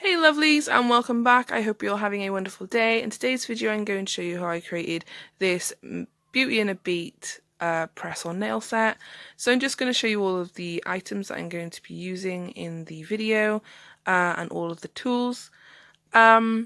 Hey lovelies and welcome back. I hope you're all having a wonderful day. In today's video I'm going to show you how I created this Beauty and a Beat press on nail set. So I'm just going to show you all of the items that I'm going to be using in the video and all of the tools. What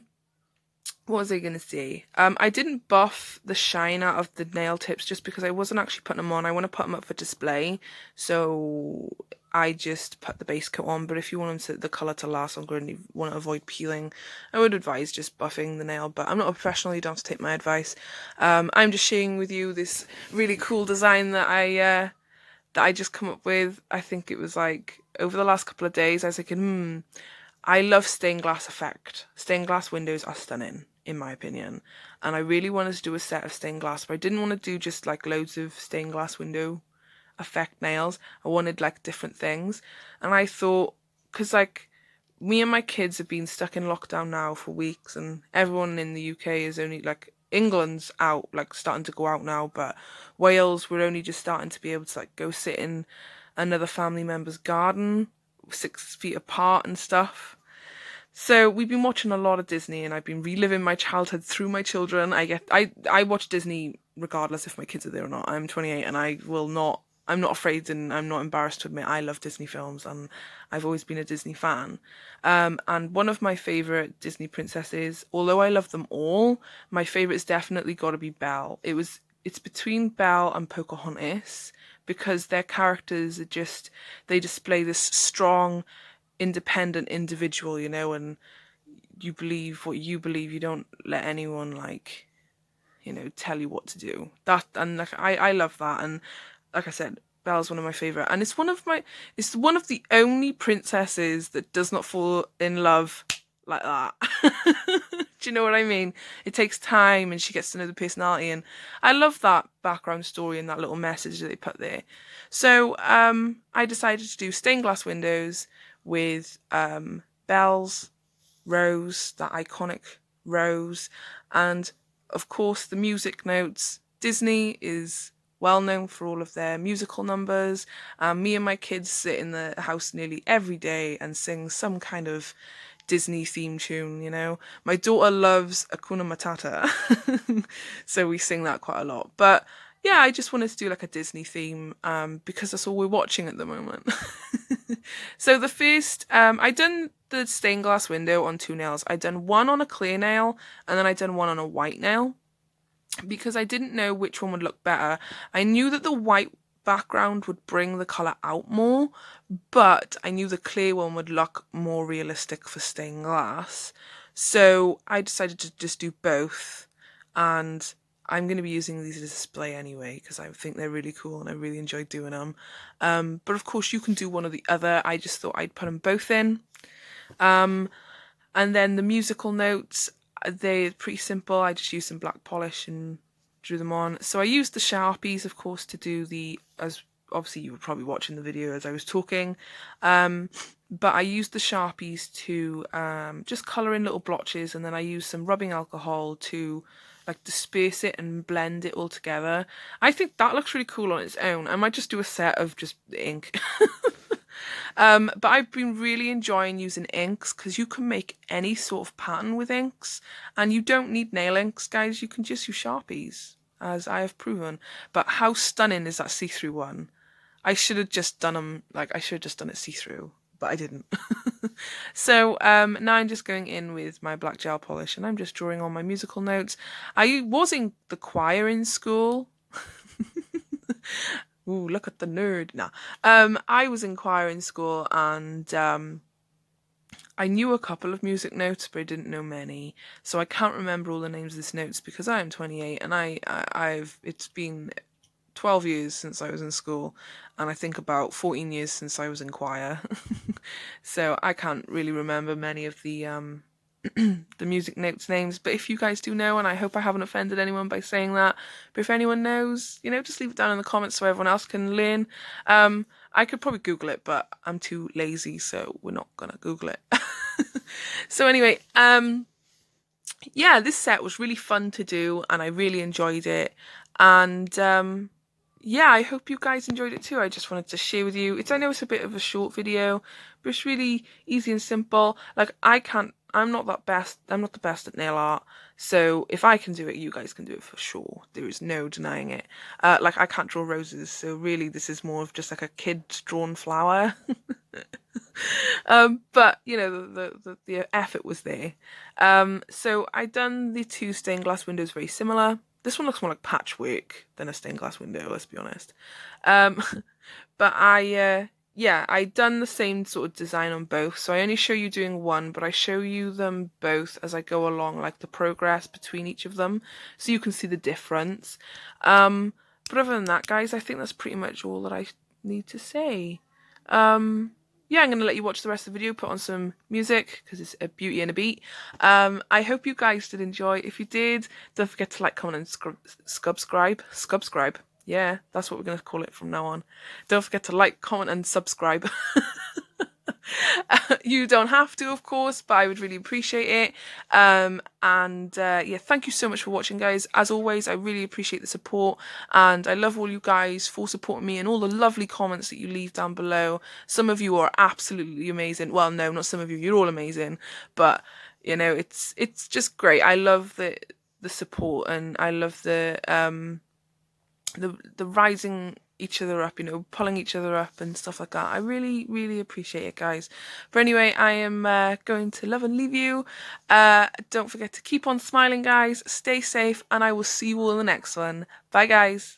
was I going to say? I didn't buff the shine out of the nail tips just because I wasn't actually putting them on. I want to put them up for display, so I just put the base coat on. But if you want the colour to last longer and you want to avoid peeling, I would advise just buffing the nail. But I'm not a professional, you don't have to take my advice. I'm just sharing with you this really cool design that I just come up with. I think it was like over the last couple of days I was thinking, I love stained glass effect. Stained glass windows are stunning, in my opinion. And I really wanted to do a set of stained glass, but I didn't want to do just like loads of stained glass window effect nails. I wanted like different things. And I thought, because like me and my kids have been stuck in lockdown now for weeks, and everyone in the UK is only like, England's out, like starting to go out now, but Wales, we're only just starting to be able to like go sit in another family member's garden 6 feet apart and stuff. So we've been watching a lot of Disney and I've been reliving my childhood through my children. I watch Disney regardless if my kids are there or not. I'm 28 and I'm not afraid and I'm not embarrassed to admit I love Disney films and I've always been a Disney fan. And one of my favourite Disney princesses, although I love them all, my favourite's definitely got to be Belle. It's between Belle and Pocahontas because their characters are just, they display this strong, independent individual, you know, and you believe what you believe. You don't let anyone like, you know, tell you what to do. That, and like I love that. And like I said, Belle's one of my favorite, and it's one of the only princesses that does not fall in love like that. Do you know what I mean? It takes time and she gets to know the personality, and I love that background story and that little message that they put there. So I decided to do stained glass windows with Belle's rose, that iconic rose, and of course the music notes. Disney is well known for all of their musical numbers. Me and my kids sit in the house nearly every day and sing some kind of Disney theme tune, you know. My daughter loves Hakuna Matata, so we sing that quite a lot. But yeah, I just wanted to do like a Disney theme because that's all we're watching at the moment. So the first, I done the stained glass window on 2 nails. I done one on a clear nail and then I done one on a white nail because I didn't know which one would look better. I knew that the white background would bring the colour out more, but I knew the clear one would look more realistic for stained glass. So I decided to just do both, and I'm going to be using these to display anyway because I think they're really cool and I really enjoyed doing them. But of course you can do one or the other. I just thought I'd put them both in. And then the musical notes, they're pretty simple. I just used some black polish and drew them on. So I used the Sharpies, of course, to do as obviously you were probably watching the video as I was talking. But I used the Sharpies to just colour in little blotches, and then I used some rubbing alcohol to like disperse it and blend it all together. I think that looks really cool on its own. I might just do a set of just ink. But I've been really enjoying using inks because you can make any sort of pattern with inks, and you don't need nail inks, guys. You can just use Sharpies, as I have proven. But how stunning is that see-through one? I should have just done them, like I should have just done it see-through, but I didn't. So now I'm just going in with my black gel polish and I'm just drawing on my musical notes. I was in the choir in school. Ooh, look at the nerd. Nah. I was in choir in school and I knew a couple of music notes, but I didn't know many. So I can't remember all the names of these notes because I am 28 and it's been 12 years since I was in school, and I think about 14 years since I was in choir. So I can't really remember many of the the music notes names, but if you guys do know, and I hope I haven't offended anyone by saying that, but if anyone knows, you know, just leave it down in the comments so everyone else can learn. I could probably Google it, but I'm too lazy, so we're not gonna Google it. So anyway, yeah, this set was really fun to do and I really enjoyed it, and yeah, I hope you guys enjoyed it too. I just wanted to share with you. I know it's a bit of a short video, but it's really easy and simple. Like I'm not the best at nail art. So if I can do it, you guys can do it for sure. There is no denying it. Like I can't draw roses, so really this is more of just like a kid's drawn flower. But you know, the effort was there. So I done the two stained glass windows very similar. This one looks more like patchwork than a stained glass window, let's be honest. But yeah, I done the same sort of design on both. So I only show you doing one, but I show you them both as I go along, like the progress between each of them, so you can see the difference. But other than that, guys, I think that's pretty much all that I need to say. Yeah, I'm going to let you watch the rest of the video, put on some music, because it's a beauty and a beat. I hope you guys did enjoy. If you did, don't forget to like, comment, and subscribe. Yeah, that's what we're going to call it from now on. Don't forget to like, comment, and subscribe. You don't have to, of course, but I would really appreciate it. Yeah, thank you so much for watching, guys. As always, I really appreciate the support, and I love all you guys for supporting me and all the lovely comments that you leave down below. Some of you are absolutely amazing. Well, no, not some of you. You're all amazing, but you know, it's just great. I love the support, and I love the rising each other up, you know, pulling each other up and stuff like that. I really, really appreciate it, guys. But anyway, I am going to love and leave you. Don't forget to keep on smiling, guys. Stay safe, and I will see you all in the next one. Bye, guys.